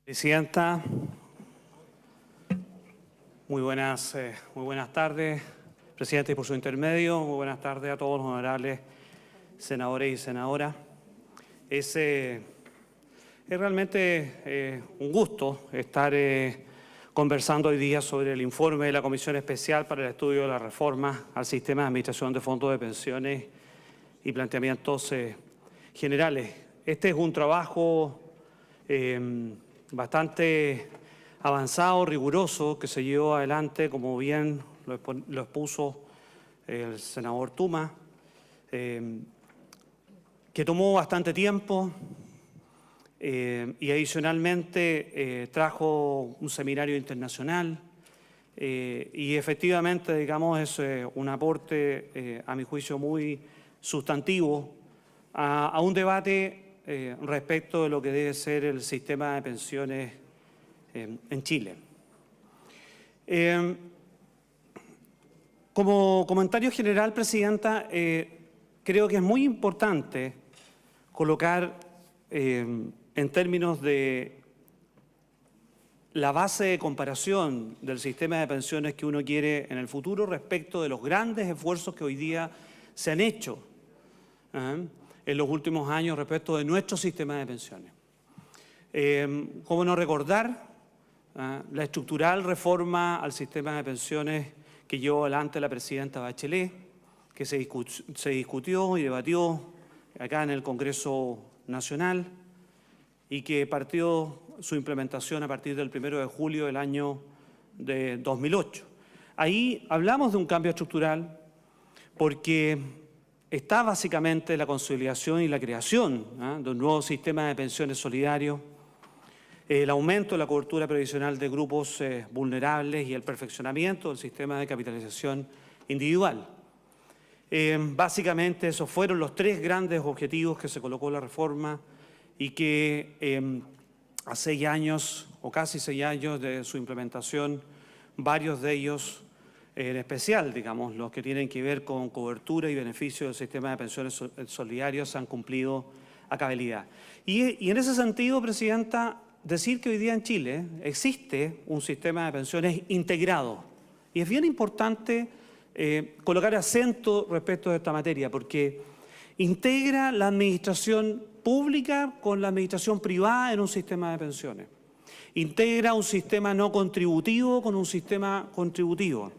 Presidenta, muy buenas tardes, Presidente, y por su intermedio, muy buenas tardes a todos los honorables senadores y senadoras. Es realmente un gusto estar conversando hoy día sobre el informe de la Comisión Especial para el Estudio de la Reforma al Sistema de Administración de Fondos de Pensiones y planteamientos generales. Este es un trabajo bastante avanzado, riguroso, que se llevó adelante, como bien lo expuso el senador Tuma, que tomó bastante tiempo y adicionalmente trajo un seminario internacional y efectivamente, digamos, es un aporte, a mi juicio, muy sustantivo a un debate respecto de lo que debe ser el sistema de pensiones en Chile. Como comentario general, Presidenta, creo que es muy importante colocar en términos de la base de comparación del sistema de pensiones que uno quiere en el futuro respecto de los grandes esfuerzos que hoy día se han hecho en los últimos años respecto de nuestro sistema de pensiones. ¿Cómo no recordar la estructural reforma al sistema de pensiones que llevó adelante la presidenta Bachelet, que se discutió y debatió acá en el Congreso Nacional y que partió su implementación a partir del 1 de julio del año de 2008? Ahí hablamos de un cambio estructural porque está básicamente la consolidación y la creación de un nuevo sistema de pensiones solidario, el aumento de la cobertura previsional de grupos vulnerables y el perfeccionamiento del sistema de capitalización individual. Básicamente esos fueron los tres grandes objetivos que se colocó la reforma y que a 6 años o casi 6 años de su implementación, varios de ellos, en especial, digamos, los que tienen que ver con cobertura y beneficio del sistema de pensiones solidarios, han cumplido a cabalidad. Y en ese sentido, Presidenta, decir que hoy día en Chile existe un sistema de pensiones integrado. Y es bien importante colocar acento respecto de esta materia, porque integra la administración pública con la administración privada en un sistema de pensiones. Integra un sistema no contributivo con un sistema contributivo.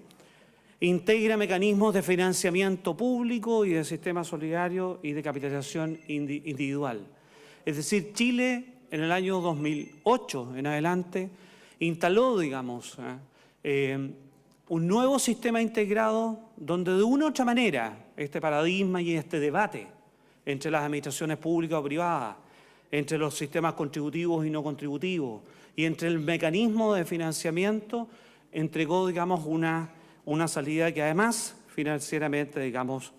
Integra mecanismos de financiamiento público y de sistema solidario y de capitalización individual. Es decir, Chile en el año 2008 en adelante instaló, digamos, un nuevo sistema integrado donde de una u otra manera este paradigma y este debate entre las administraciones públicas o privadas, entre los sistemas contributivos y no contributivos y entre el mecanismo de financiamiento entregó, digamos, una salida que además financieramente, digamos,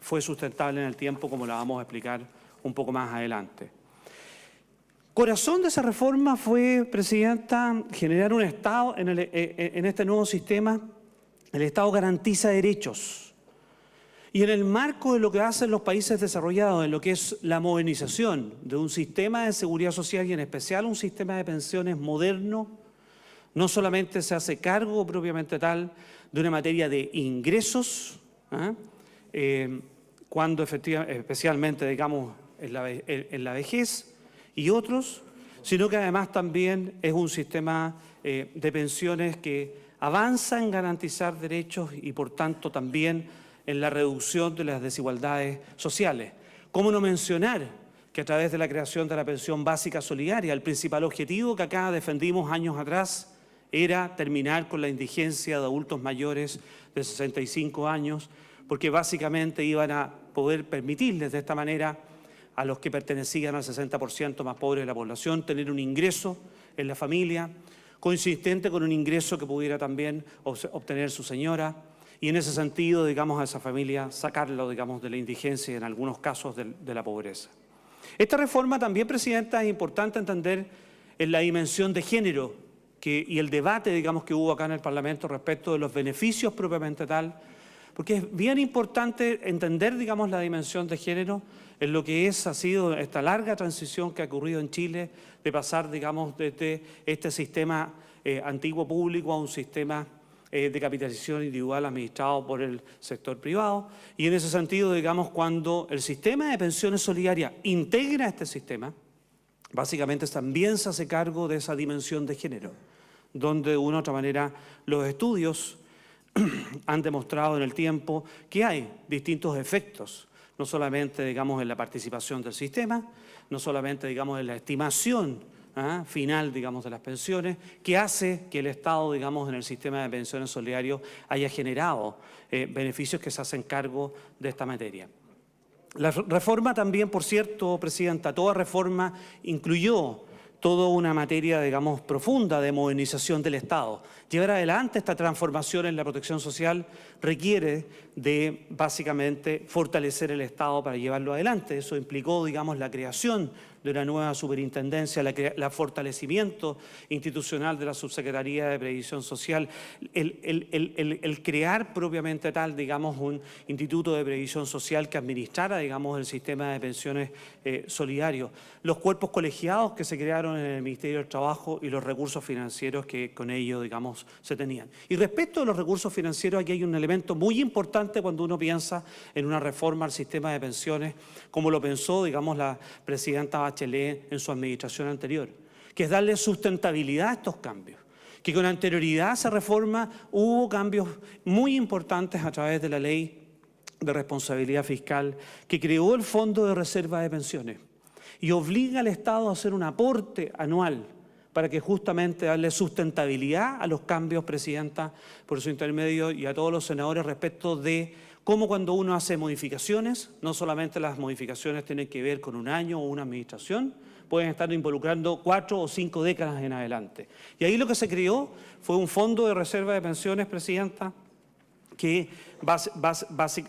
fue sustentable en el tiempo, como la vamos a explicar un poco más adelante. Corazón de esa reforma fue, Presidenta, generar un Estado en este nuevo sistema. El Estado garantiza derechos. Y en el marco de lo que hacen los países desarrollados, en lo que es la modernización de un sistema de seguridad social y en especial un sistema de pensiones moderno, no solamente se hace cargo propiamente tal de una materia de ingresos, cuando especialmente, digamos, en la vejez y otros, sino que además también es un sistema de pensiones que avanza en garantizar derechos y por tanto también en la reducción de las desigualdades sociales. ¿Cómo no mencionar que a través de la creación de la pensión básica solidaria, el principal objetivo que acá defendimos años atrás era terminar con la indigencia de adultos mayores de 65 años, porque básicamente iban a poder permitirles de esta manera a los que pertenecían al 60% más pobre de la población tener un ingreso en la familia, consistente con un ingreso que pudiera también obtener su señora, y en ese sentido, digamos, a esa familia sacarlo, digamos, de la indigencia y en algunos casos de la pobreza. Esta reforma también, Presidenta, es importante entender en la dimensión de género y el debate, digamos, que hubo acá en el Parlamento respecto de los beneficios propiamente tal, porque es bien importante entender, digamos, la dimensión de género en lo que ha sido esta larga transición que ha ocurrido en Chile, de pasar, digamos, desde este sistema antiguo público a un sistema de capitalización individual administrado por el sector privado. Y en ese sentido, digamos, cuando el sistema de pensiones solidarias integra este sistema, básicamente también se hace cargo de esa dimensión de género, donde de una u otra manera los estudios han demostrado en el tiempo que hay distintos efectos, no solamente, digamos, en la participación del sistema, no solamente, digamos, en la estimación final, digamos, de las pensiones, que hace que el Estado, digamos, en el sistema de pensiones solidarios haya generado beneficios que se hacen cargo de esta materia. La reforma también, por cierto, Presidenta, toda reforma incluyó toda una materia, digamos, profunda de modernización del Estado. Llevar adelante esta transformación en la protección social requiere de, básicamente, fortalecer el Estado para llevarlo adelante. Eso implicó, digamos, la creación de una nueva superintendencia, el fortalecimiento institucional de la Subsecretaría de Previsión Social, el crear propiamente tal, digamos, un instituto de previsión social que administrara, digamos, el sistema de pensiones solidario, los cuerpos colegiados que se crearon en el Ministerio del Trabajo y los recursos financieros que con ello, digamos, se tenían. Y respecto a los recursos financieros, aquí hay un elemento muy importante cuando uno piensa en una reforma al sistema de pensiones, como lo pensó, digamos, la presidenta Bachelet en su administración anterior, que es darle sustentabilidad a estos cambios, que con anterioridad a esa reforma hubo cambios muy importantes a través de la Ley de Responsabilidad Fiscal, que creó el Fondo de Reserva de Pensiones y obliga al Estado a hacer un aporte anual para que justamente darle sustentabilidad a los cambios, Presidenta, por su intermedio, y a todos los senadores respecto de cómo cuando uno hace modificaciones, no solamente las modificaciones tienen que ver con un año o una administración, pueden estar involucrando 4 o 5 décadas en adelante. Y ahí lo que se creó fue un fondo de reserva de pensiones, Presidenta, que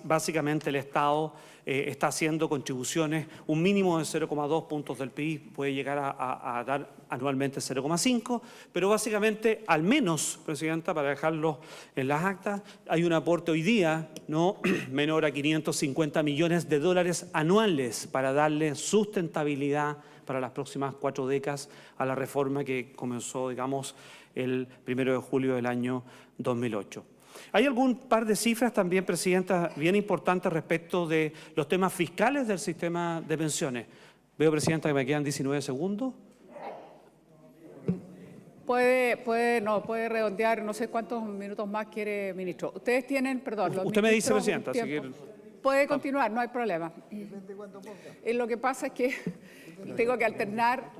básicamente el Estado está haciendo contribuciones, un mínimo de 0,2 puntos del PIB, puede llegar a dar anualmente 0,5, pero básicamente, al menos, Presidenta, para dejarlo en las actas, hay un aporte hoy día no menor a 550 millones de dólares anuales para darle sustentabilidad para las próximas 4 décadas a la reforma que comenzó, digamos, el 1 de julio del año 2008. Hay algún par de cifras también, Presidenta, bien importantes respecto de los temas fiscales del sistema de pensiones. Veo, Presidenta, que me quedan 19 segundos. Puede redondear, no sé cuántos minutos más quiere, ministro. Ustedes tienen, perdón. Usted me dice, Presidenta. Así que... Puede continuar, no hay problema. Lo que pasa es que tengo que alternar.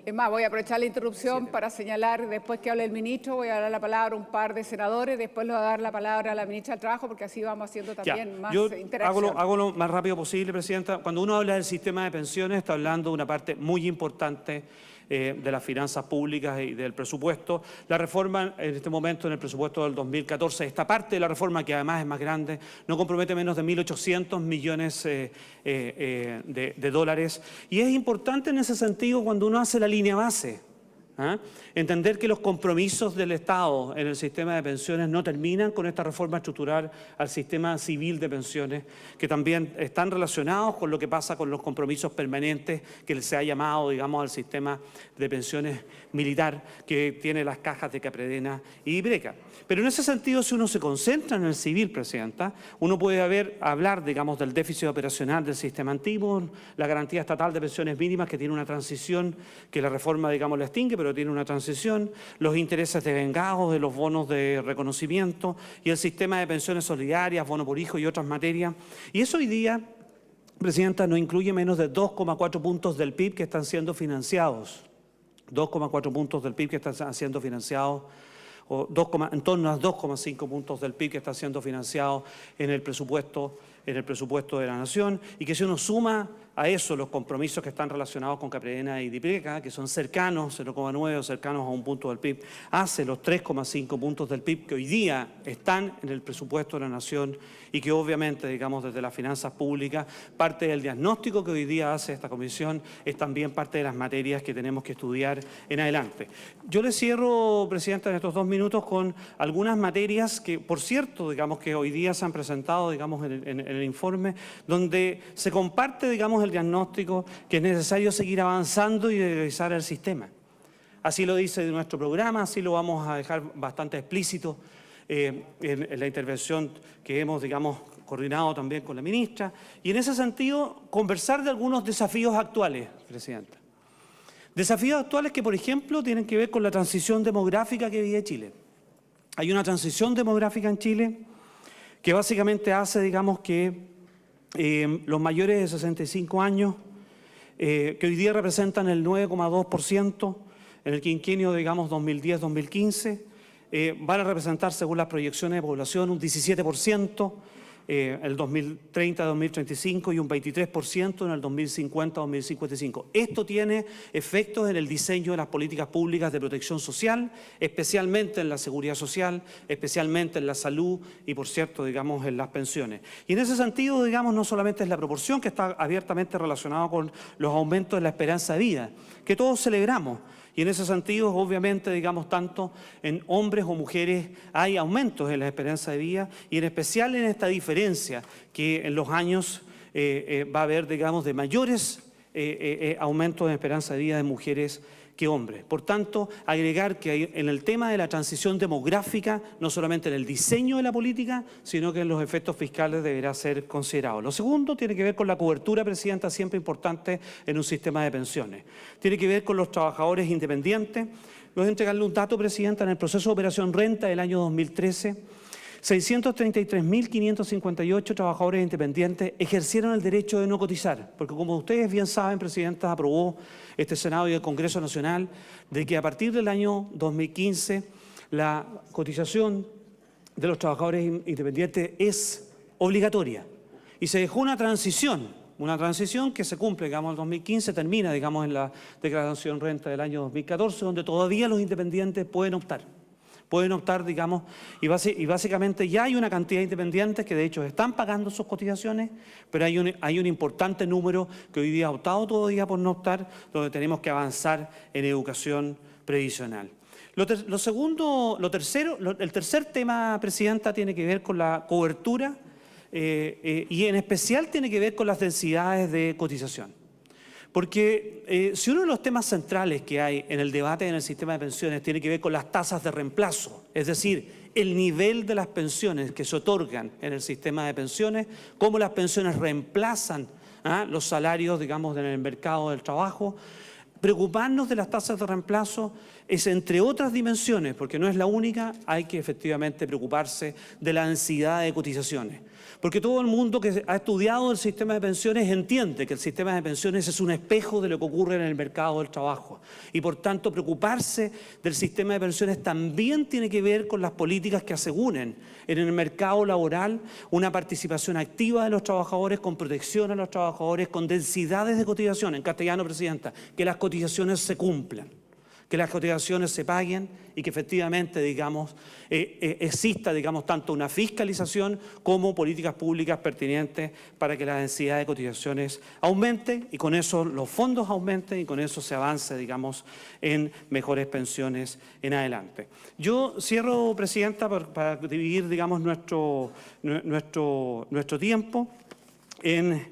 Es más, voy a aprovechar la interrupción para señalar, después que hable el ministro, voy a dar la palabra a un par de senadores, después le voy a dar la palabra a la ministra del Trabajo, porque así vamos haciendo también más interacción. Hago lo más rápido posible, Presidenta. Cuando uno habla del sistema de pensiones, está hablando de una parte muy importante de las finanzas públicas y del presupuesto. La reforma en este momento, en el presupuesto del 2014, esta parte de la reforma, que además es más grande, no compromete menos de 1.800 millones de dólares. Y es importante en ese sentido cuando uno hace la línea base. Entender que los compromisos del Estado en el sistema de pensiones no terminan con esta reforma estructural al sistema civil de pensiones, que también están relacionados con lo que pasa con los compromisos permanentes que se ha llamado, digamos, al sistema de pensiones militar, que tiene las cajas de Capredena y Ibreca. Pero en ese sentido, si uno se concentra en el civil, Presidenta, uno puede hablar, digamos, del déficit operacional del sistema antiguo, la garantía estatal de pensiones mínimas, que tiene una transición que la reforma, digamos, la extingue, pero tiene una transición, los intereses de vengados de los bonos de reconocimiento y el sistema de pensiones solidarias, bono por hijo y otras materias. Y eso hoy día, Presidenta, no incluye menos de 2,4 puntos del PIB que están siendo financiados. 2,4 puntos del PIB que están siendo financiados, o en torno a 2,5 puntos del PIB que está siendo financiado en el presupuesto de la Nación, y que si uno suma a eso los compromisos que están relacionados con Capredena y Ibreca, que son cercanos, 0,9 o cercanos a un punto del PIB, hace los 3,5 puntos del PIB que hoy día están en el presupuesto de la Nación y que obviamente, digamos, desde las finanzas públicas, parte del diagnóstico que hoy día hace esta comisión es también parte de las materias que tenemos que estudiar en adelante. Yo le cierro, Presidenta, en estos 2 minutos con algunas materias que, por cierto, digamos, que hoy día se han presentado, digamos, en el informe, donde se comparte, digamos, compartimos el diagnóstico que es necesario seguir avanzando y revisar el sistema. Así lo dice nuestro programa, así lo vamos a dejar bastante explícito en la intervención que hemos, digamos, coordinado también con la ministra. Y en ese sentido, conversar de algunos desafíos actuales, Presidenta. Desafíos actuales que, por ejemplo, tienen que ver con la transición demográfica que vive Chile. Hay una transición demográfica en Chile que básicamente hace, digamos, que los mayores de 65 años, que hoy día representan el 9,2%, en el quinquenio, digamos, 2010-2015, van a representar, según las proyecciones de población, un 17%, el 2030-2035 y un 23% en el 2050-2055. Esto tiene efectos en el diseño de las políticas públicas de protección social, especialmente en la seguridad social, especialmente en la salud y, por cierto, digamos, en las pensiones. Y en ese sentido, digamos, no solamente es la proporción que está abiertamente relacionada con los aumentos de la esperanza de vida, que todos celebramos. Y en ese sentido, obviamente, digamos, tanto en hombres o mujeres hay aumentos en la esperanza de vida y en especial en esta diferencia que en los años va a haber, digamos, de mayores aumentos de esperanza de vida de mujeres que hombres. Por tanto, agregar que en el tema de la transición demográfica, no solamente en el diseño de la política, sino que en los efectos fiscales deberá ser considerado. Lo segundo tiene que ver con la cobertura, Presidenta, siempre importante en un sistema de pensiones. Tiene que ver con los trabajadores independientes. Voy a entregarle un dato, Presidenta, en el proceso de Operación Renta del año 2013, 633.558 trabajadores independientes ejercieron el derecho de no cotizar, porque como ustedes bien saben, Presidenta, aprobó este Senado y el Congreso Nacional de que a partir del año 2015 la cotización de los trabajadores independientes es obligatoria y se dejó una transición que se cumple, digamos, en el 2015, termina, digamos, en la declaración renta del año 2014, donde todavía los independientes pueden optar, digamos, y básicamente ya hay una cantidad de independientes que de hecho están pagando sus cotizaciones, pero hay un importante número que hoy día ha optado todavía por no optar, donde tenemos que avanzar en educación previsional. El tercer tema, Presidenta, tiene que ver con la cobertura y en especial tiene que ver con las densidades de cotización. Porque si uno de los temas centrales que hay en el debate en el sistema de pensiones tiene que ver con las tasas de reemplazo, es decir, el nivel de las pensiones que se otorgan en el sistema de pensiones, cómo las pensiones reemplazan los salarios, digamos, en el mercado del trabajo, preocuparnos de las tasas de reemplazo es, entre otras dimensiones, porque no es la única, hay que efectivamente preocuparse de la densidad de cotizaciones. Porque todo el mundo que ha estudiado el sistema de pensiones entiende que el sistema de pensiones es un espejo de lo que ocurre en el mercado del trabajo. Y por tanto, preocuparse del sistema de pensiones también tiene que ver con las políticas que aseguren en el mercado laboral una participación activa de los trabajadores, con protección a los trabajadores, con densidades de cotización. En castellano, Presidenta, que las cotizaciones se cumplan, que las cotizaciones se paguen y que efectivamente, digamos, exista, digamos, tanto una fiscalización como políticas públicas pertinentes para que la densidad de cotizaciones aumente y con eso los fondos aumenten y con eso se avance, digamos, en mejores pensiones en adelante. Yo cierro, Presidenta, para dividir, digamos, nuestro tiempo en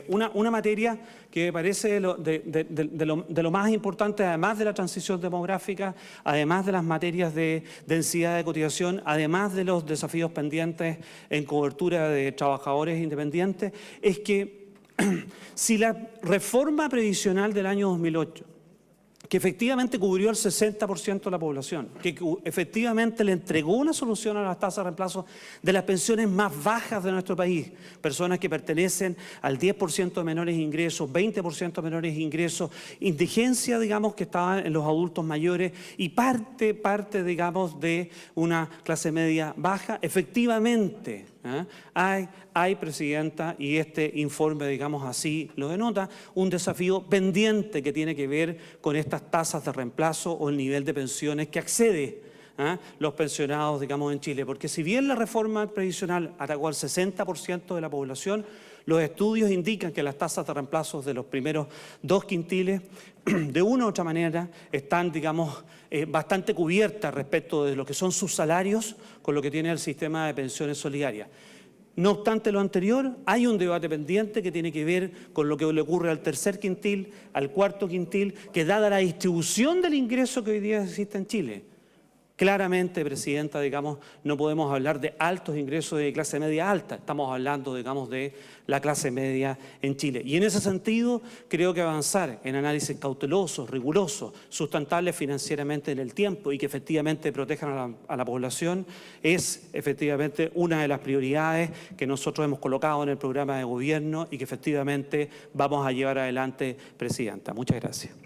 una materia que me parece de lo más importante, además de la transición demográfica, además de las materias de densidad de cotización, además de los desafíos pendientes en cobertura de trabajadores independientes, es que si la reforma previsional del año 2008, que efectivamente cubrió el 60% de la población, que efectivamente le entregó una solución a las tasas de reemplazo de las pensiones más bajas de nuestro país, personas que pertenecen al 10% de menores ingresos, 20% de menores ingresos, indigencia, digamos, que estaba en los adultos mayores y parte, digamos, de una clase media baja, efectivamente, hay, Presidenta, y este informe, digamos así, lo denota, un desafío pendiente que tiene que ver con estas tasas de reemplazo o el nivel de pensiones que accede los pensionados, digamos, en Chile. Porque si bien la reforma previsional atacó al 60% de la población, los estudios indican que las tasas de reemplazo de los primeros 2 quintiles, de una u otra manera, están, digamos, bastante cubiertas respecto de lo que son sus salarios con lo que tiene el sistema de pensiones solidarias. No obstante lo anterior, hay un debate pendiente que tiene que ver con lo que le ocurre al tercer quintil, al cuarto quintil, que dada la distribución del ingreso que hoy día existe en Chile, claramente, Presidenta, digamos, no podemos hablar de altos ingresos de clase media alta. Estamos hablando, digamos, de la clase media en Chile. Y en ese sentido, creo que avanzar en análisis cautelosos, rigurosos, sustentables financieramente en el tiempo y que efectivamente protejan a la población es efectivamente una de las prioridades que nosotros hemos colocado en el programa de gobierno y que efectivamente vamos a llevar adelante, Presidenta. Muchas gracias.